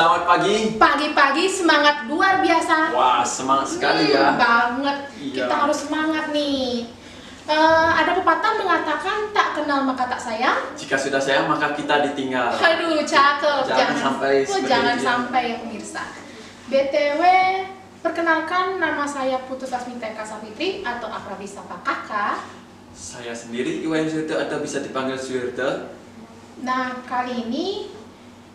selamat pagi. Pagi-pagi semangat luar biasa. Wah, semangat sekali ya. Banget. Iya. Kita harus semangat nih. Ada pepatah mengatakan tak kenal maka tak sayang. Jika sudah sayang maka kita ditinggal. Aduh, cakep. Jangan sampai seperti jangan itu ya. sampai ya pemirsa. BTW, perkenalkan nama saya Putu Tasminta Eka Safitri atau akrab disapa Kakak. Saya sendiri Iwan Suwirto atau bisa dipanggil Suwirto. Nah, kali ini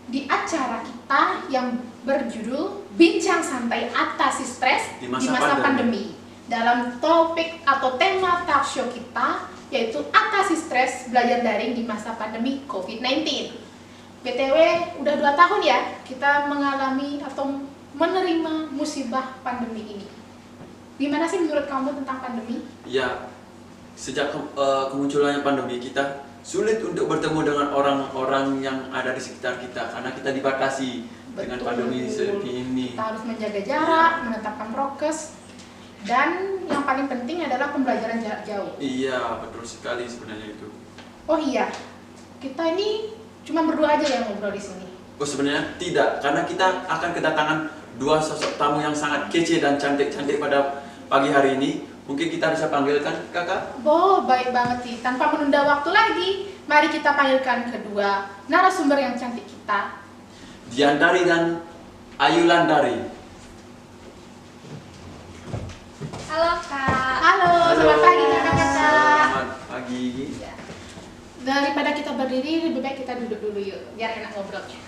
di acara kita yang berjudul Bincang Santai Atasi Stres Di masa pandemi. Dalam topik atau tema talk show kita yaitu atasi stres belajar daring di masa pandemi COVID-19. BTW, udah 2 tahun ya kita mengalami atau menerima musibah pandemi ini. Gimana sih menurut kamu tentang pandemi? Ya, sejak kemunculannya pandemi kita sulit untuk bertemu dengan orang-orang yang ada di sekitar kita karena kita dibatasi dengan pandemi seperti ini. Kita harus menjaga jarak, menetapkan prokes, dan yang paling penting adalah pembelajaran jarak jauh. Iya, betul sekali sebenarnya itu. Oh iya, kita ini cuma berdua aja yang ngobrol di sini. Oh, sebenarnya tidak, karena kita akan kedatangan 2 sosok tamu yang sangat kece dan cantik-cantik pada pagi hari ini. Mungkin kita bisa panggilkan kakak? Oh, baik banget sih. Tanpa menunda waktu lagi, mari kita panggilkan kedua narasumber yang cantik kita. Diandari dan Ayu Landari. Halo Kak. Halo, selamat pagi kakak-kakak. Selamat pagi. Ya. Daripada kita berdiri, lebih baik kita duduk dulu yuk, biar enak ngobrolnya.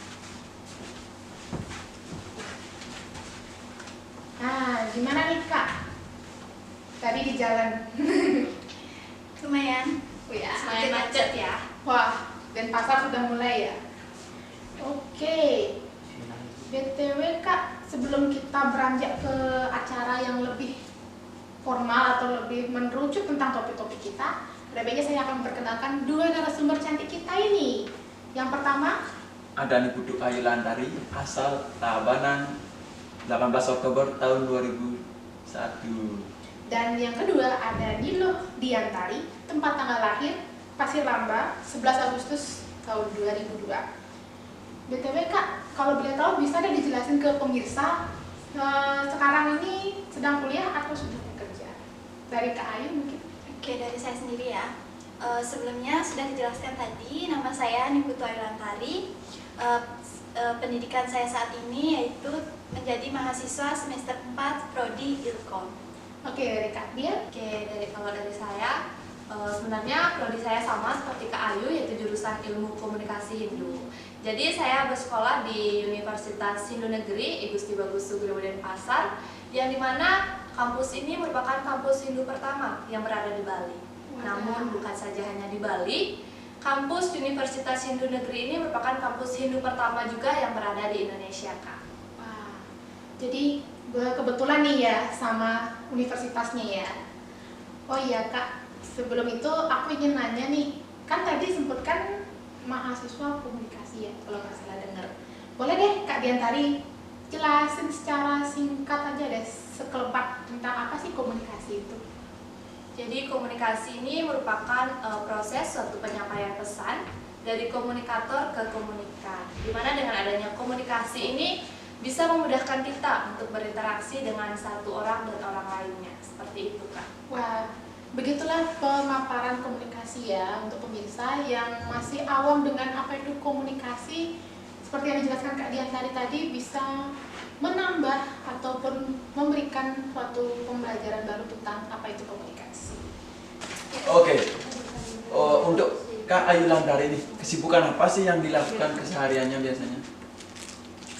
Nah, gimana nih kak? Tadi di jalan. Lumayan. Oh ya, Lumayan macet ya. Wah, dan pasar sudah mulai ya. Oke. BTW kak, sebelum kita beranjak ke acara yang lebih formal atau lebih menerucut tentang topik-topik kita, pada baiknya saya akan memperkenalkan 2 narasumber cantik kita ini. Yang pertama, Ada Putu Ayu Landari, asal Tabanan, 18 Oktober tahun 2001. dan yang kedua ada Nilo Diantari, tempat tanggal lahir Pasir Lamba, 11 Agustus tahun 2002. BTW kak, kalau boleh tahu bisa deh dijelasin ke pemirsa sekarang ini sedang kuliah atau sudah bekerja? Dari Kak Ayu mungkin. Oke, dari saya sendiri ya. Sebelumnya sudah dijelaskan tadi, nama saya Niputu Ayu Lantari. Pendidikan saya saat ini yaitu menjadi mahasiswa semester 4 Prodi Ilkom. Oke, dari Kak Dia. Kalau dari saya, sebenarnya prodi saya sama seperti Kak Ayu, yaitu jurusan Ilmu Komunikasi Hindu. Jadi saya bersekolah di Universitas Hindu Negeri I Gusti Bagus Sugiono Denpasar, yang dimana kampus ini merupakan kampus Hindu pertama yang berada di Bali. Namun bukan saja hanya di Bali, kampus Universitas Hindu Negeri ini merupakan kampus Hindu pertama juga yang berada di Indonesia, Kak. Wah, jadi kebetulan nih ya sama universitasnya ya. Oh iya Kak, sebelum itu aku ingin nanya nih, kan tadi sebutkan mahasiswa komunikasi ya, kalau nggak salah dengar. Boleh deh Kak Diantari jelasin secara singkat aja deh, sekelebat tentang apa sih komunikasi itu? Jadi komunikasi ini merupakan proses suatu penyampaian pesan dari komunikator ke komunikan. Dimana dengan adanya komunikasi ini bisa memudahkan kita untuk berinteraksi dengan satu orang dan orang lainnya. Seperti itu Kak. Wah, begitulah pemaparan komunikasi ya untuk pemirsa yang masih awam dengan apa itu komunikasi. Seperti yang dijelaskan Kak Diantari tadi, bisa menambah ataupun memberikan suatu pembelajaran baru tentang apa itu komunikasi. Oke. Untuk Kak Ayu Landari nih, kesibukan apa sih yang dilakukan kesehariannya biasanya?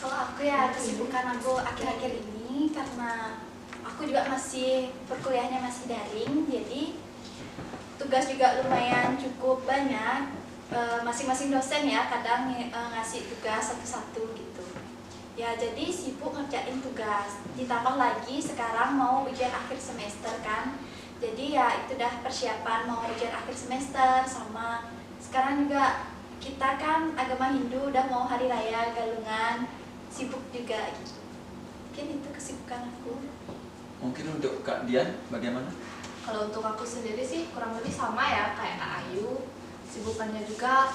Kalau aku ya, kesibukan aku akhir-akhir ini karena aku juga masih perkuliahannya masih daring, jadi tugas juga lumayan cukup banyak. Masing-masing dosen ya kadang ngasih tugas satu-satu gitu. Ya jadi sibuk ngerjain tugas. Ditambah lagi sekarang mau ujian akhir semester kan. Jadi ya itu dah persiapan mau ujian akhir semester, sama sekarang juga kita kan agama Hindu udah mau hari raya Galungan, sibuk juga gitu. Mungkin itu kesibukan aku. Mungkin untuk Kak Dian bagaimana? Kalau untuk aku sendiri sih kurang lebih sama ya kayak Kak Ayu. Sibukannya juga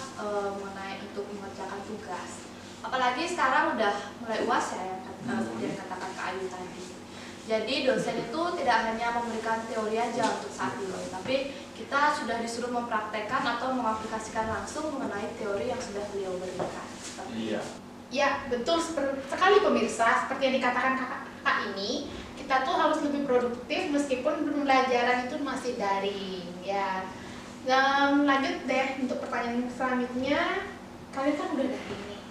mengenai untuk mengerjakan tugas. Apalagi sekarang udah mulai UAS ya, seperti yang katakan Kak Ayu tadi. Jadi dosen itu tidak hanya memberikan teori aja untuk saat ini, tapi kita sudah disuruh mempraktekkan atau mengaplikasikan langsung mengenai teori yang sudah beliau berikan. Iya. Ya, betul sekali pemirsa. Seperti yang dikatakan kakak ini, kita tuh harus lebih produktif meskipun pembelajaran itu masih daring. Ya, dan lanjut deh untuk pertanyaan selanjutnya. Kalian kan udah daring nih.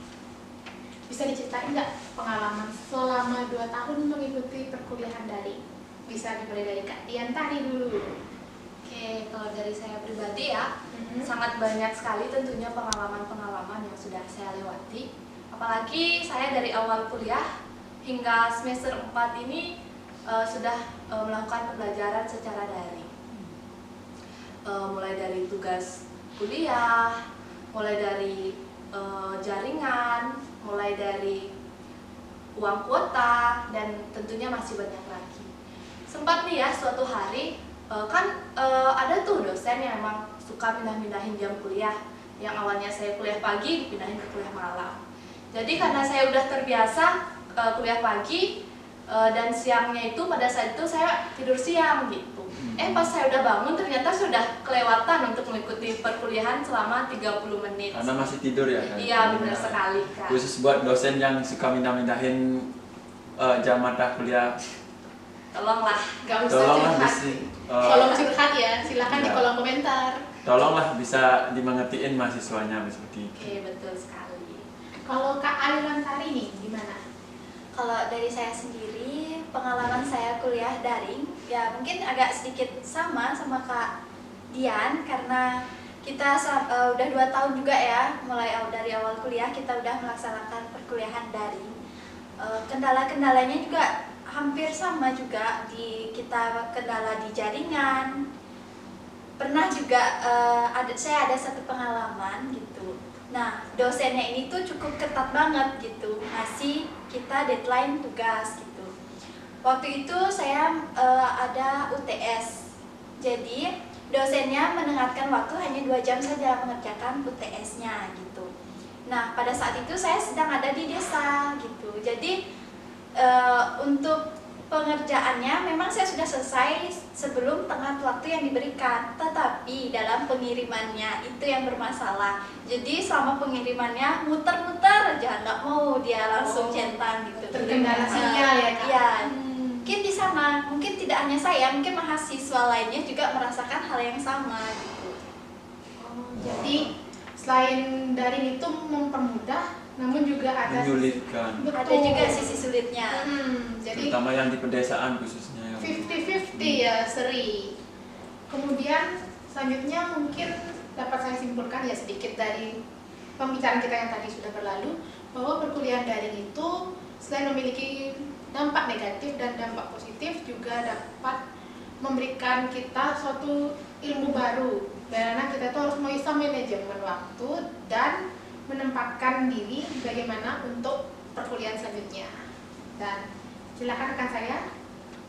Bisa diceritain nggak pengalaman selama 2 tahun mengikuti perkuliahan daring? Bisa dimulai dari Kak Diantari dulu. Oke, kalau dari saya pribadi ya, sangat banyak sekali tentunya pengalaman-pengalaman yang sudah saya lewati. Apalagi saya dari awal kuliah hingga semester 4 ini sudah melakukan pembelajaran secara daring. Mulai dari tugas kuliah, mulai dari jaringan, mulai dari uang kuota, dan tentunya masih banyak lagi. Sempat nih ya suatu hari, ada tuh dosen yang emang suka pindah-pindahin jam kuliah. Yang awalnya saya kuliah pagi, dipindahin ke kuliah malam. Jadi karena saya udah terbiasa kuliah pagi, dan siangnya itu pada saat itu saya tidur siang gitu. Pas saya udah bangun ternyata sudah kelewatan untuk mengikuti perkuliahan selama 30 menit. Karena masih tidur ya kan? Iya, benar sekali Kak. Khusus buat dosen yang suka mindah-mindahin jam mata kuliah. Tolonglah. Gak usah Tolonglah curhat. Kolom curhat ya, silakan di Iya. kolom komentar. Tolonglah bisa dimengertiin mahasiswanya seperti itu. Oke, betul sekali. Kalau Kak Ayu Lantari nih, gimana? Kalau dari saya sendiri, pengalaman saya kuliah daring ya mungkin agak sedikit sama Kak Dian, karena kita udah 2 tahun juga ya, mulai dari awal kuliah kita udah melaksanakan perkuliahan daring. Kendala-kendalanya juga hampir sama juga, kita kendala di jaringan. Pernah juga saya ada satu pengalaman gitu. Nah, dosennya ini tuh cukup ketat banget gitu, ngasih kita deadline tugas gitu. Waktu itu saya ada UTS, jadi dosennya menengatkan waktu hanya 2 jam saja mengerjakan UTS-nya gitu. Nah, pada saat itu saya sedang ada di desa gitu, jadi untuk pengerjaannya memang saya sudah selesai sebelum tengah waktu yang diberikan, tetapi dalam pengirimannya itu yang bermasalah. Jadi selama pengirimannya muter-muter aja, nggak mau dia langsung centang gitu. Terkendala sinyal ya Kak? Iya, mungkin di sana, mungkin tidak hanya saya, mungkin mahasiswa lainnya juga merasakan hal yang sama gitu. Jadi selain daring itu mempermudah, namun juga ada Menyulitkan. Betul. Ada juga sisi sulitnya. Jadi Terutama yang di pedesaan khususnya. 50-50 ya, seri. Kemudian selanjutnya mungkin dapat saya simpulkan ya sedikit dari pembicaraan kita yang tadi sudah berlalu, bahwa perkuliahan daring itu selain memiliki dampak negatif dan dampak positif, juga dapat memberikan kita suatu ilmu baru, karena kita tuh harus bisa manajemen waktu dan menempatkan diri bagaimana untuk perkuliahan selanjutnya. Dan silakan rekan saya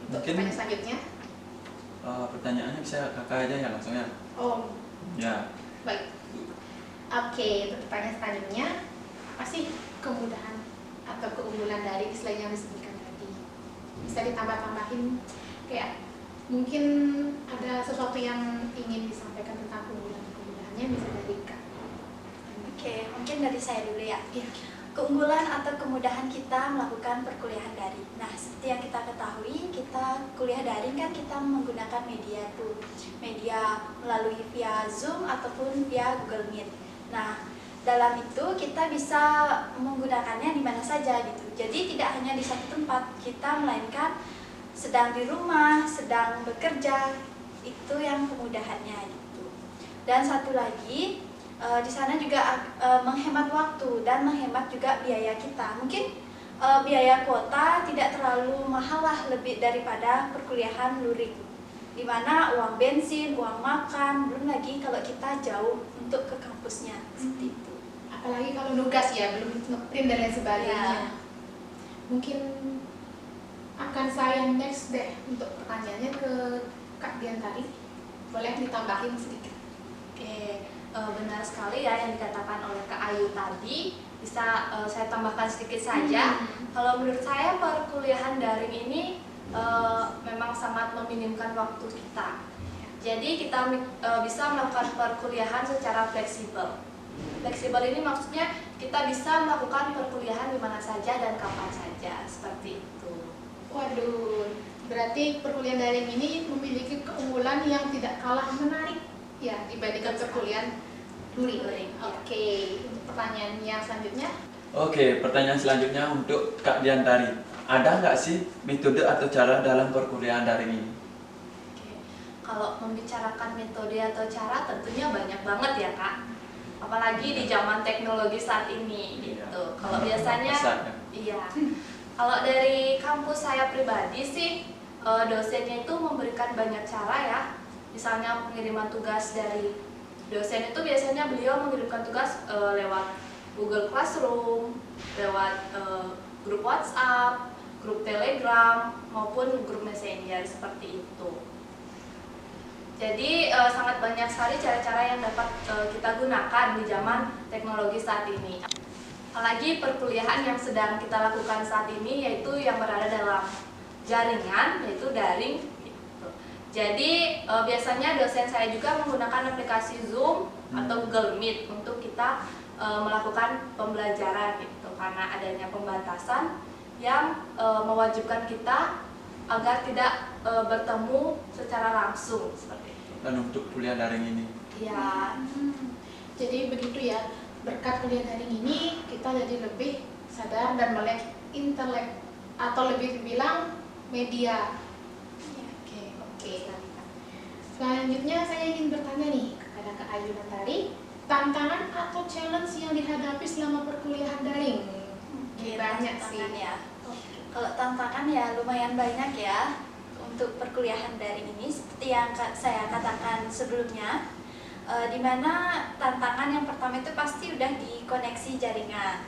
untuk Mungkin pertanyaan selanjutnya. Pertanyaannya bisa kakak aja ya langsung ya. Oh, Ya. baik. Oke, untuk pertanyaan selanjutnya, apa sih kemudahan atau keunggulan dari selain yang disebutkan tadi? Bisa ditambah-tambahin kayak mungkin ada sesuatu yang ingin disampaikan tentang keunggulan-keunggulannya, bisa dari Kak. Oke, mungkin dari saya dulu ya. Iya. Keunggulan atau kemudahan kita melakukan perkuliahan daring. Nah, seperti yang kita ketahui, kita kuliah daring kan kita menggunakan media tuh. Media melalui via Zoom ataupun via Google Meet. Nah, dalam itu kita bisa menggunakannya di mana saja gitu. Jadi tidak hanya di satu tempat, kita melainkan sedang di rumah, sedang bekerja, itu yang kemudahannya gitu. Dan satu lagi, di sana juga menghemat waktu dan menghemat juga biaya kita. Mungkin biaya kuota tidak terlalu mahal lah, lebih daripada perkuliahan luring, di mana uang bensin, uang makan, belum lagi kalau kita jauh untuk ke kampusnya seperti itu. Apalagi kalau nugas ya, belum ngeprint dan lain sebagainya. Ya. Mungkin akan saya next deh untuk pertanyaannya ke Kak Diantari. Boleh ditambahin sedikit? Oke, benar sekali ya yang dikatakan oleh Kak Ayu tadi. bisa saya tambahkan sedikit saja. Kalau menurut saya perkuliahan daring ini memang sangat meminimkan waktu kita. Jadi kita bisa melakukan perkuliahan secara fleksibel. Fleksibel ini maksudnya kita bisa melakukan perkuliahan di mana saja dan kapan saja, seperti itu. Waduh, berarti perkuliahan daring ini memiliki keunggulan yang tidak kalah menarik ya dibandingkan perkuliahan luring. Oke, untuk pertanyaan yang selanjutnya. Oke, pertanyaan selanjutnya untuk Kak Diantari. Ada nggak sih metode atau cara dalam perkuliahan daring ini? Oke. Kalau membicarakan metode atau cara tentunya banyak banget ya Kak. Apalagi di zaman teknologi saat ini gitu. Kalau biasanya, iya. Kalau dari kampus saya pribadi sih, dosennya itu memberikan banyak cara ya. Misalnya pengiriman tugas dari dosen itu biasanya beliau mengirimkan tugas lewat Google Classroom, lewat grup WhatsApp, grup Telegram, maupun grup Messenger seperti itu. Jadi sangat banyak sekali cara-cara yang dapat kita gunakan di zaman teknologi saat ini. Apalagi perkuliahan yang sedang kita lakukan saat ini yaitu yang berada dalam jaringan, yaitu daring. Gitu. Jadi biasanya dosen saya juga menggunakan aplikasi Zoom atau Google Meet untuk kita melakukan pembelajaran gitu, karena adanya pembatasan yang mewajibkan kita agar tidak bertemu secara langsung seperti itu. Dan untuk kuliah daring ini? Ya. Jadi begitu ya, berkat kuliah daring ini kita jadi lebih sadar dan melek intelek atau lebih dibilang media. Oke. Selanjutnya saya ingin bertanya nih kepada Kak Ayu Nantari, tantangan atau challenge yang dihadapi selama perkuliahan daring? Banyak sih. Ya. Kalau tantangan ya lumayan banyak ya untuk perkuliahan daring ini, seperti yang saya katakan sebelumnya, di mana tantangan yang pertama itu pasti udah di koneksi jaringan.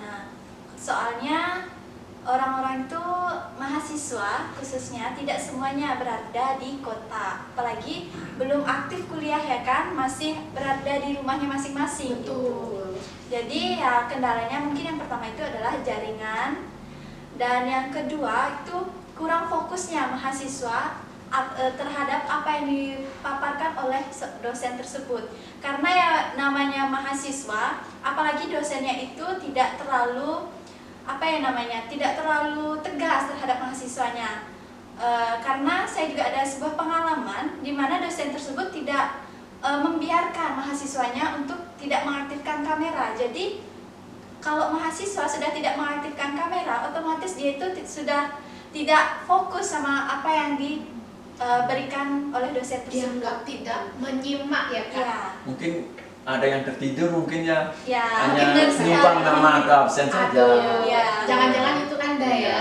Nah, soalnya orang-orang itu mahasiswa khususnya tidak semuanya berada di kota, apalagi belum aktif kuliah ya kan, masih berada di rumahnya masing-masing. Betul. Jadi ya kendalanya mungkin yang pertama itu adalah jaringan, dan yang kedua itu kurang fokusnya mahasiswa terhadap apa yang dipaparkan oleh dosen tersebut. Karena ya namanya mahasiswa, apalagi dosennya itu tidak terlalu tidak terlalu tegas terhadap mahasiswanya. Karena saya juga ada sebuah pengalaman di mana dosen tersebut tidak membiarkan mahasiswanya untuk tidak mengaktifkan kamera. Jadi kalau mahasiswa sudah tidak mengaktifkan kamera, otomatis dia itu sudah tidak fokus sama apa yang diberikan oleh dosen tersebut. Dianggap tidak menyimak ya Kak? Ya. Mungkin ada yang tertidur mungkin ya, Ya, hanya benar sekali. numpang nama atau absen saja. Aduh, Ya. jangan-jangan itu Anda ya?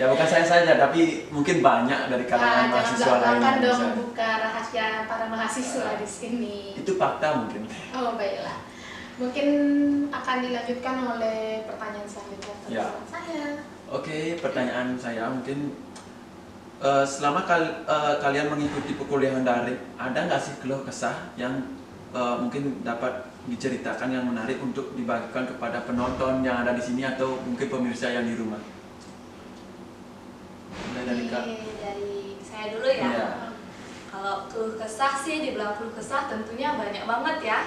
Bukan saya saja, tapi mungkin banyak dari kalangan Jangan mahasiswa lain. belak-belakan yang dong bisa. membuka rahasia para mahasiswa di sini. Itu fakta mungkin. Oh baiklah, mungkin akan dilanjutkan oleh pertanyaan selanjutnya Ya. saya. Oke, pertanyaan saya mungkin selama kalian mengikuti perkuliahan daring, ada nggak sih keluh kesah yang mungkin dapat diceritakan yang menarik untuk dibagikan kepada penonton yang ada di sini atau mungkin pemirsa yang di rumah? Mulai dari Kak. Dari saya dulu ya. Iya. Kalau keluh kesah sih, dibilang keluh kesah tentunya banyak banget ya.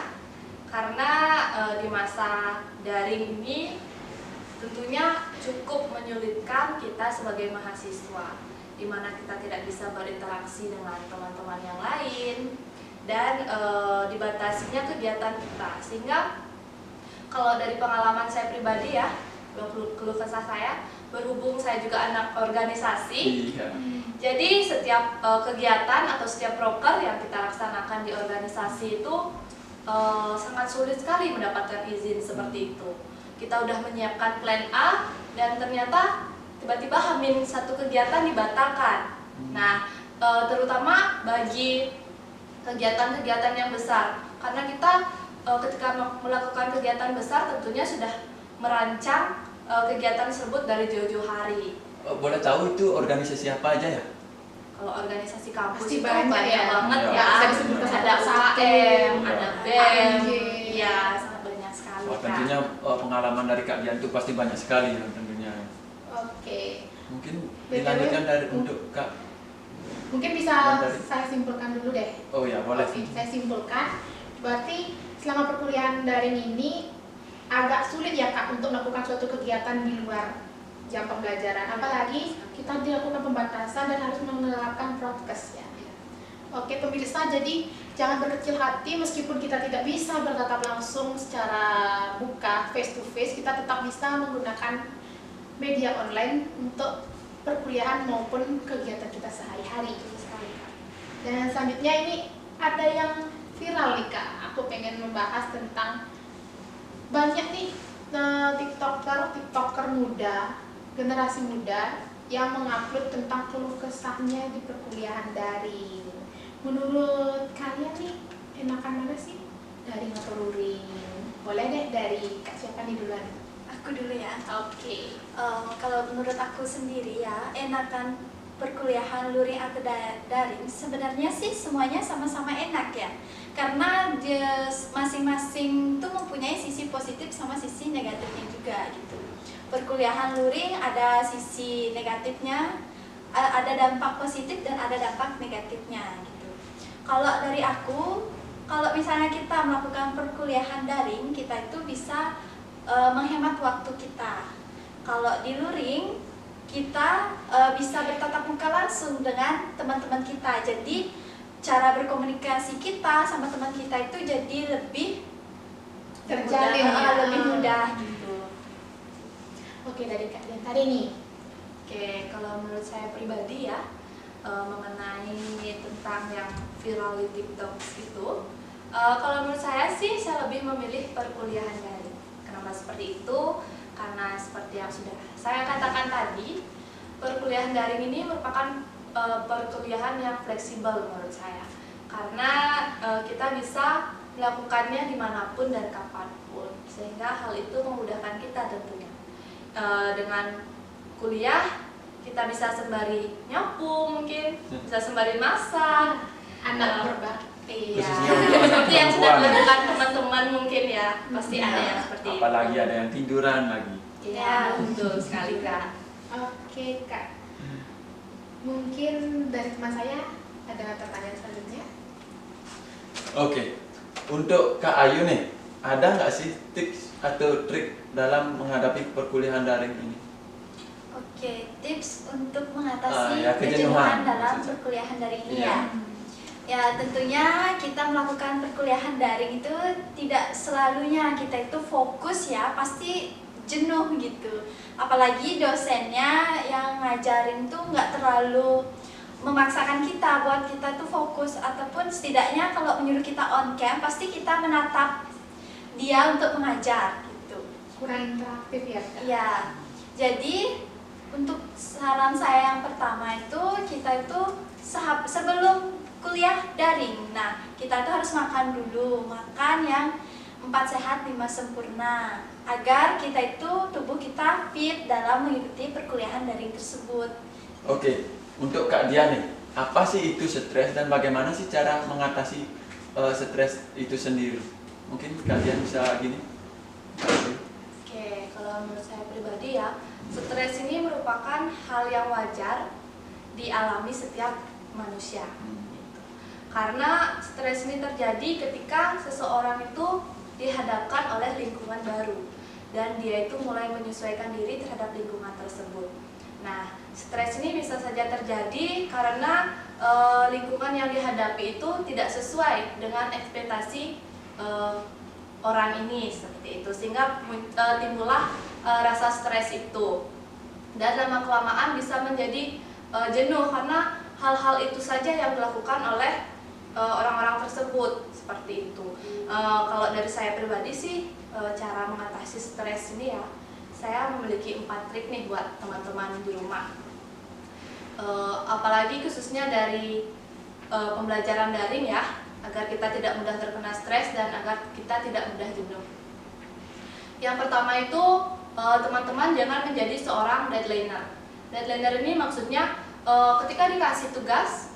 Karena di masa daring ini tentunya cukup menyulitkan kita sebagai mahasiswa, di mana kita tidak bisa berinteraksi dengan teman-teman yang lain dan dibatasinya kegiatan kita. Sehingga kalau dari pengalaman saya pribadi ya, keluh kesah saya, berhubung saya juga anak organisasi, Iya. jadi setiap kegiatan atau setiap proker yang kita laksanakan di organisasi itu sangat sulit sekali mendapatkan izin seperti itu. Kita udah menyiapkan plan A dan ternyata tiba-tiba H-1 kegiatan dibatalkan. Nah, terutama bagi kegiatan-kegiatan yang besar, karena kita ketika melakukan kegiatan besar tentunya sudah merancang kegiatan tersebut dari jauh-jauh hari. Boleh tahu itu organisasi apa aja ya? Kalau organisasi kampus Pasti itu banyak ya. banget Iya. ya. Bisa disebutkan Ada satu-satu. UKM, ada BEM, AMJ. iya sangat banyak sekali. sekali, Wah, Kak. tentunya pengalaman dari Kak Dian itu pasti banyak sekali ya tentunya. Oke, Mungkin BTW, dilanjutkan dari untuk Kak. mungkin bisa Dari- saya simpulkan dulu deh. Oh ya, boleh. Oke, saya simpulkan. Berarti selama perkuliahan daring ini agak sulit ya Kak untuk melakukan suatu kegiatan di luar jam pembelajaran. Apalagi kita dilakukan pembatasan dan harus menerapkan prokes ya. Oke pemirsa, jadi jangan berkecil hati meskipun kita tidak bisa bertatap langsung secara buka face to face, kita tetap bisa menggunakan media online untuk perkuliahan maupun kegiatan kita sehari-hari. Dan selanjutnya ini ada yang viral nih Kak, aku pengen membahas tentang banyak nih tiktoker muda, generasi muda yang mengupload tentang keluh kesahnya di perkuliahan daring. Menurut kalian nih enakan mana sih, daring atau luring? Boleh deh dari Kak siapa nih duluan? Aku dulu ya. Oke. Kalau menurut aku sendiri ya, enakan perkuliahan luring atau daring sebenarnya sih semuanya sama-sama enak ya. Karena dia masing-masing tuh mempunyai sisi positif sama sisi negatifnya juga gitu. Perkuliahan luring ada sisi negatifnya, ada dampak positif dan ada dampak negatifnya gitu. Kalau dari aku, kalau misalnya kita melakukan perkuliahan daring, kita itu bisa menghemat waktu kita. Kalau di luring kita bisa bertatap muka langsung dengan teman-teman kita. Jadi cara berkomunikasi kita sama teman kita itu jadi lebih Terjalin mudah, ya. lebih mudah gitu. Oke, dari Kak Dian tadi nih. Oke, kalau menurut saya pribadi ya, mengenai tentang yang viral di TikTok itu, kalau menurut saya sih saya lebih memilih perkuliahan daring. Kenapa seperti itu? Karena seperti yang sudah saya katakan tadi, perkuliahan daring ini merupakan perkuliahan yang fleksibel menurut saya. Karena kita bisa melakukannya dimanapun dan kapanpun, sehingga hal itu memudahkan kita tentunya. Dengan kuliah kita bisa sembari nyapu, mungkin bisa sembari masak, Anak berbakti. iya, Khususnya untuk anak seperti yang sudah perempuan. dilakukan teman-teman mungkin ya, pasti Iya. ada yang seperti itu. Apalagi ada yang tiduran lagi. Iya, betul sekali Kak. Oke Kak. Mungkin dari teman saya ada pertanyaan selanjutnya. Oke, untuk Kak Ayu nih, ada nggak sih tips atau trik dalam menghadapi perkuliahan daring ini? Oke, tips untuk mengatasi Ya, kejenuhan, kejenuhan dalam maksudnya. perkuliahan daring ini Iya. ya. Ya tentunya kita melakukan perkuliahan daring itu tidak selalunya kita itu fokus ya, pasti jenuh gitu. Apalagi dosennya yang ngajarin tuh nggak terlalu memaksakan kita buat kita tuh fokus, ataupun setidaknya kalau menyuruh kita on cam pasti kita menatap dia untuk mengajar gitu. Kurang interaktif ya Kak? Iya, jadi untuk saran saya yang pertama itu kita itu sebelum kuliah daring, nah kita tuh harus makan dulu, makan yang 4 sehat 5 sempurna agar kita itu tubuh kita fit dalam mengikuti perkuliahan daring tersebut. Oke, untuk Kak Dian nih, apa sih itu stres dan bagaimana sih cara mengatasi stres itu sendiri? Mungkin Kak Dian bisa gini? Oke, kalau menurut saya pribadi ya, stres ini merupakan hal yang wajar dialami setiap manusia. Karena stres ini terjadi ketika seseorang itu dihadapkan oleh lingkungan baru dan dia itu mulai menyesuaikan diri terhadap lingkungan tersebut. Nah, stres ini bisa saja terjadi karena lingkungan yang dihadapi itu tidak sesuai dengan ekspektasi orang ini seperti itu, sehingga timbullah rasa stres itu. Dan lama-kelamaan bisa menjadi jenuh karena hal-hal itu saja yang dilakukan oleh orang-orang tersebut seperti itu. Kalau dari saya pribadi sih cara mengatasi stres ini ya, saya memiliki 4 trik nih buat teman-teman di rumah. Apalagi khususnya dari pembelajaran daring ya, agar kita tidak mudah terkena stres dan agar kita tidak mudah jenuh. Yang pertama itu teman-teman jangan menjadi seorang deadlineer. Deadlineer ini maksudnya ketika dikasih tugas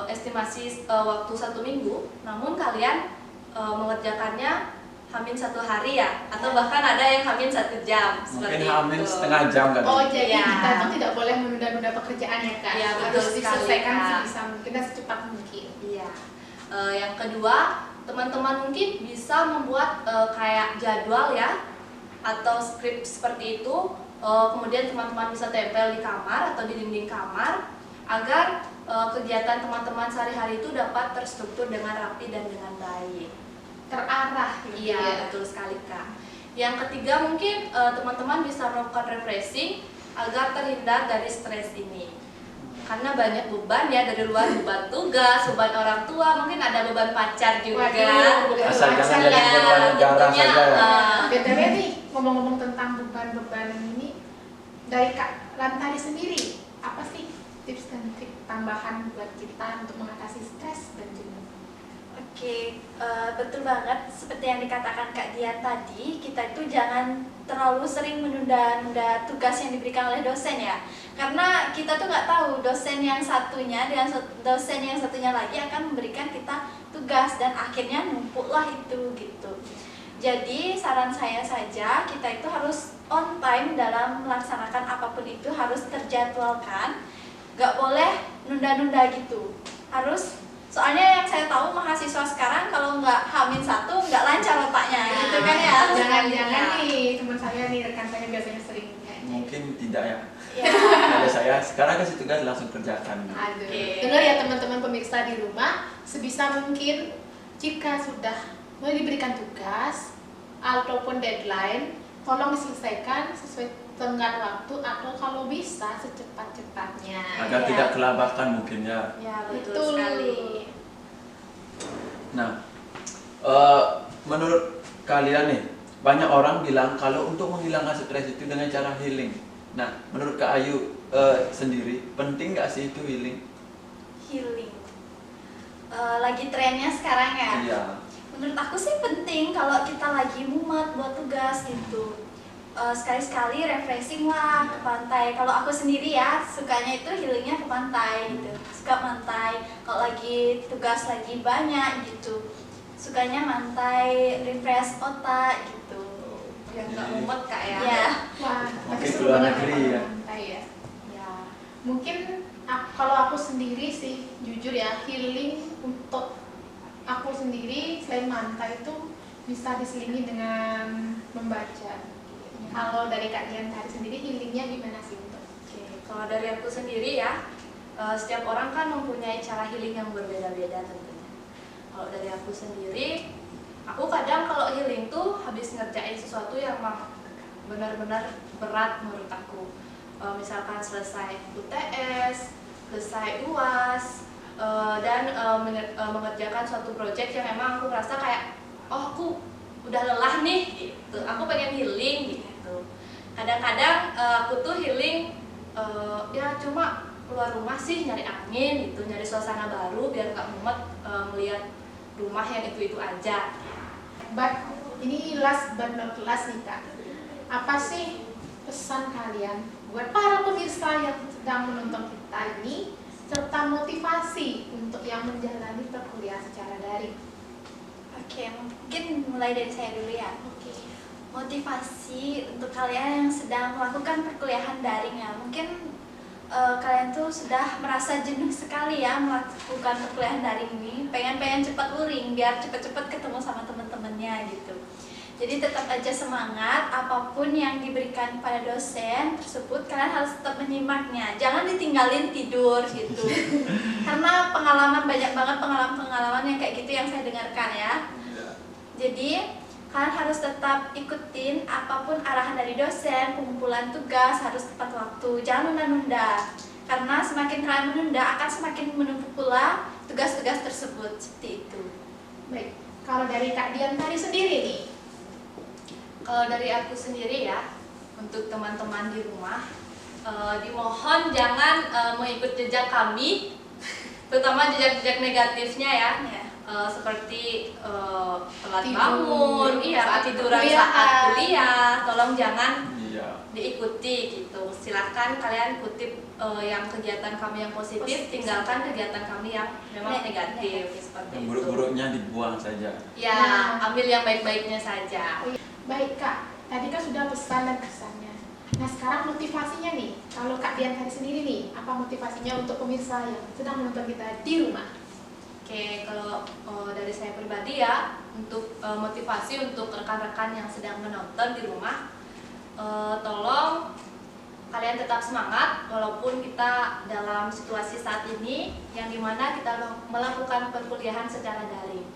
estimasi waktu 1 minggu, namun kalian mengerjakannya Hamin 1 hari ya, atau bahkan ada yang Hamin 1 jam. Mungkin seperti Hamin itu. setengah jam kan. Oh jadi Iya. kita tuh tidak boleh menunda-nunda pekerjaan ya kak? Iya, betul Harus sekali, diselesaikan Kak. sebisa mungkin dan secepat mungkin. Iya. Yang kedua, teman-teman mungkin bisa membuat kayak jadwal ya, atau skrip seperti itu. Kemudian teman-teman bisa tempel di kamar atau di dinding kamar agar kegiatan teman-teman sehari-hari itu dapat terstruktur dengan rapi dan dengan baik. Terarah gitu Iya, ya. betul sekali Kak. Yang ketiga mungkin teman-teman bisa melakukan refreshing agar terhindar dari stres ini. Karena banyak beban ya, dari luar beban tugas, beban orang tua, mungkin ada beban pacar juga. Waduh, beban Asal pacar jangan jadi ya. beban negara tentunya, saja ya. BTW nih, ngomong-ngomong tentang beban-beban ini, dari Kak Lantari sendiri, apa sih tips dan trik tambahan buat kita untuk mengatasi stres dan jenuh? Oke, betul banget. Seperti yang dikatakan Kak Dian tadi, kita itu jangan terlalu sering menunda-nunda tugas yang diberikan oleh dosen ya. Karena kita tuh nggak tahu dosen yang satunya dengan dosen yang satunya lagi akan memberikan kita tugas dan akhirnya numpuklah itu gitu. Jadi saran saya saja, kita itu harus on time dalam melaksanakan apapun itu, harus terjadwalkan. Nggak boleh nunda-nunda gitu. Harus. Soalnya yang saya tahu mahasiswa sekarang kalau nggak H-1 nggak lancar otaknya gitu kan ya. Jangan-jangan Ya. nih teman saya nih, rekan saya biasanya sering kayak Mungkin tidak ya. Ya. Ada saya sekarang kasih tugas langsung kerjakan. aduh. Oke. Dengar ya teman-teman pemirsa di rumah, sebisa mungkin jika sudah mau diberikan tugas ataupun deadline, tolong diselesaikan sesuai tenggat waktu atau kalau bisa secepat-cepatnya. Agar Iya. tidak kelabakan mungkin ya. Ya, betul, Betul. sekali. Nah, menurut kalian nih, banyak orang bilang kalau untuk menghilangkan stres itu dengan cara healing. Nah, menurut Kak Ayu sendiri, penting nggak sih itu healing? Healing. Lagi trennya sekarang ya. Iya. Menurut aku sih penting kalau kita lagi mumet buat tugas gitu. Sekali-sekali refreshing lah ke pantai. Kalau aku sendiri ya sukanya itu healingnya ke pantai gitu. Suka pantai. Kalau lagi tugas lagi banyak gitu, sukanya mantai, refresh otak gitu. Yang nggak mumet Kak ya. Ya. Wah, Mungkin tapi seru keluar banget negeri kalau ya. pantai ya. Ya. Mungkin kalau aku sendiri sih jujur ya, healing untuk aku sendiri selain mantai itu bisa diselingi dengan membaca. Kalau dari Kak Dian tadi sendiri healingnya gimana sih untuk? Oke, kalau dari aku sendiri ya, setiap orang kan mempunyai cara healing yang berbeda-beda tentunya. Kalau dari aku sendiri, aku kadang kalau healing tuh habis ngerjain sesuatu yang benar-benar berat menurut aku. Misalkan selesai UTS, selesai UAS, dan mengerjakan suatu project yang memang aku merasa kayak, oh aku udah lelah nih, gitu. Aku pengen healing gitu. Kadang-kadang aku tuh healing ya cuma keluar rumah sih nyari angin gitu, nyari suasana baru biar nggak mumet melihat rumah yang itu aja. But ini last but not last nih Kak. Apa sih pesan kalian buat para pemirsa yang sedang menonton kita ini serta motivasi untuk yang menjalani perkuliahan secara daring? Oke, mungkin mulai dari saya dulu ya. Oke. Motivasi untuk kalian yang sedang melakukan perkuliahan daring ya. Mungkin kalian tuh sudah merasa jenuh sekali ya melakukan perkuliahan daring ini. Pengen cepat luring biar cepet-cepet ketemu sama teman-temannya gitu. Jadi tetap aja semangat, apapun yang diberikan pada dosen tersebut kalian harus tetap menyimaknya. Jangan ditinggalin tidur gitu. Karena banyak banget pengalaman yang kayak gitu yang saya dengarkan ya. Jadi kalian harus tetap ikutin apapun arahan dari dosen, pengumpulan tugas harus tepat waktu, jangan menunda-nunda. Karena semakin kalian menunda akan semakin menumpuk pula tugas-tugas tersebut, seperti itu. Baik. Kalau dari Kak Dian tadi sendiri nih, Kalau dari aku sendiri ya, untuk teman-teman di rumah, dimohon jangan mengikut jejak kami, terutama jejak-jejak negatifnya ya. Ya. Seperti telat Tidur bangun, saat ketiduran kuliah. saat kuliah, tolong jangan Iya. Ya. diikuti gitu. Silahkan kalian kutip yang kegiatan kami yang positif, tinggalkan kegiatan kami yang memang negatif seperti Yang itu. buruk-buruknya dibuang saja. Ya, Nah. ambil yang baik-baiknya saja. Baik Kak, tadi kan sudah pesan dan kesannya. Nah sekarang motivasinya nih, kalau Kak Dian hari sendiri nih, apa motivasinya untuk pemirsa yang sedang menonton kita di rumah? Oke, kalau dari saya pribadi ya, untuk motivasi untuk rekan-rekan yang sedang menonton di rumah, tolong kalian tetap semangat walaupun kita dalam situasi saat ini yang dimana kita melakukan perkuliahan secara daring,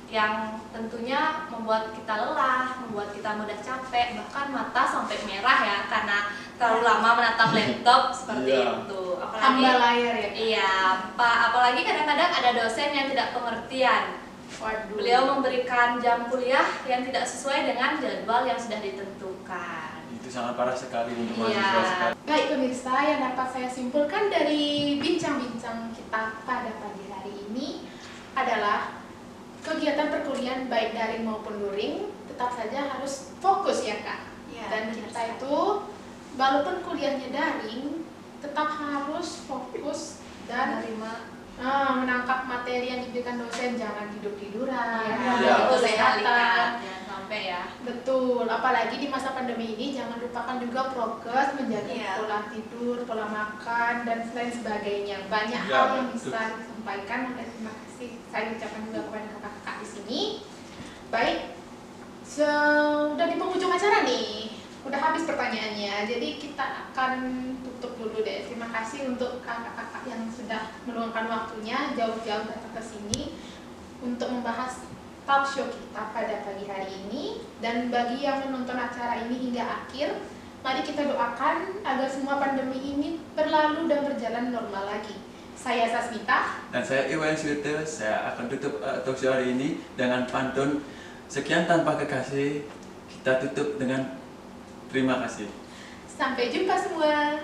yang tentunya membuat kita lelah, membuat kita mudah capek, bahkan mata sampai merah ya karena terlalu lama menatap laptop seperti Iya. itu. Tambah layar ya? Iya, apalagi kadang-kadang ada dosen yang tidak pengertian. Waduh. Beliau memberikan jam kuliah yang tidak sesuai dengan jadwal yang sudah ditentukan. Itu sangat parah sekali untuk Iya. mahasiswa sekali. Baik pemirsa, yang dapat saya simpulkan dari bincang-bincang kita pada pagi hari ini adalah kegiatan perkuliahan baik daring maupun luring tetap saja harus fokus ya Kak. Iya, Dan benar kita sekali. itu walaupun kuliahnya daring tetap harus fokus dan Menerima menangkap materi yang diberikan dosen, jangan tidur-tiduran, ya, Iya. itu sekali kesehatan. Kak. Jangan sampai ya. Betul, apalagi di masa pandemi ini jangan lupakan juga prokes, menjaga Iya. pola tidur, pola makan, dan lain sebagainya. Banyak Iya, hal yang betul. bisa disampaikan. Oleh terima kasih saya ucapkan juga kepada kakak-kakak di sini. Baik, sudah di penghujung acara nih, udah habis pertanyaannya. Jadi kita akan tutup dulu deh. Terima kasih untuk kakak-kakak yang sudah meluangkan waktunya jauh-jauh datang ke sini untuk membahas talk show kita pada pagi hari ini. Dan bagi yang menonton acara ini hingga akhir, mari kita doakan agar semua pandemi ini berlalu dan berjalan normal lagi. Saya Sasmita. Dan saya Iwan Suite, saya akan tutup talk show hari ini dengan pantun sekian tanpa kekasih. Kita tutup dengan terima kasih. Sampai jumpa semua.